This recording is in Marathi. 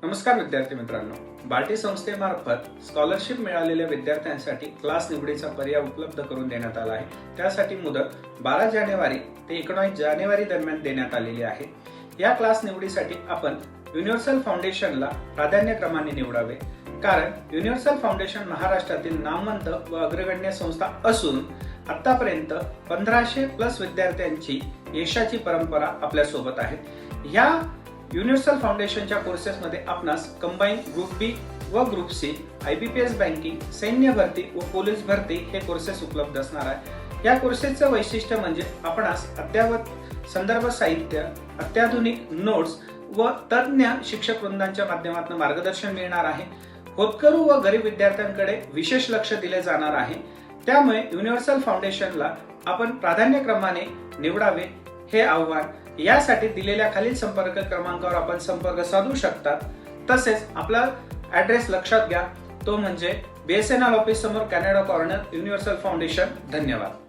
नमस्कार विद्यार्थी मित्रांनो, बार्टी संस्थेमार्फत स्कॉलरशिप मिळालेल्या विद्यार्थ्यांसाठी क्लास निवडीचा पर्याय उपलब्ध करून देण्यात आला आहे। त्यासाठी मुदत 12 जानेवारी ते 19 जानेवारी दरम्यान देण्यात आलेली आहे। या क्लास निवडीसाठी आपण युनिव्हर्सल फाउंडेशनला प्राधान्यक्रमाने निवडावे, कारण युनिव्हर्सल फाउंडेशन महाराष्ट्रातील नामवंत व अग्रगण्य संस्था असून आतापर्यंत 1500+ विद्यार्थ्यांची यशाची परंपरा आपल्या सोबत आहे। या युनिव्हर्सल फाउंडेशनच्या कोर्सेसमध्ये आपणास कंबाईन ग्रुप बी व ग्रुप सी, IBPS बँकिंग, सैन्य भरती व पोलीस भरती हे कोर्सेस उपलब्ध असणार आहे। या कोर्सेसचं वैशिष्ट्य म्हणजे आपणास अद्ययावत संदर्भ साहित्य, अत्याधुनिक नोट्स व तज्ञ शिक्षक वृंदांच्या माध्यमातून मार्गदर्शन मिळणार आहे। होतकरू व गरीब विद्यार्थ्यांकडे विशेष लक्ष दिले जाणार आहे। त्यामुळे युनिव्हर्सल फाउंडेशनला आपण प्राधान्यक्रमाने निवडावे हे आव्हान। यासाठी दिलेल्या खालील संपर्क क्रमांकावर आपण संपर्क साधू शकता। तसेच आपला ऍड्रेस लक्षात घ्या, तो म्हणजे BSNL ऑफिस समोर कॅनडा कॉर्नर, युनिव्हर्सल फाउंडेशन। धन्यवाद।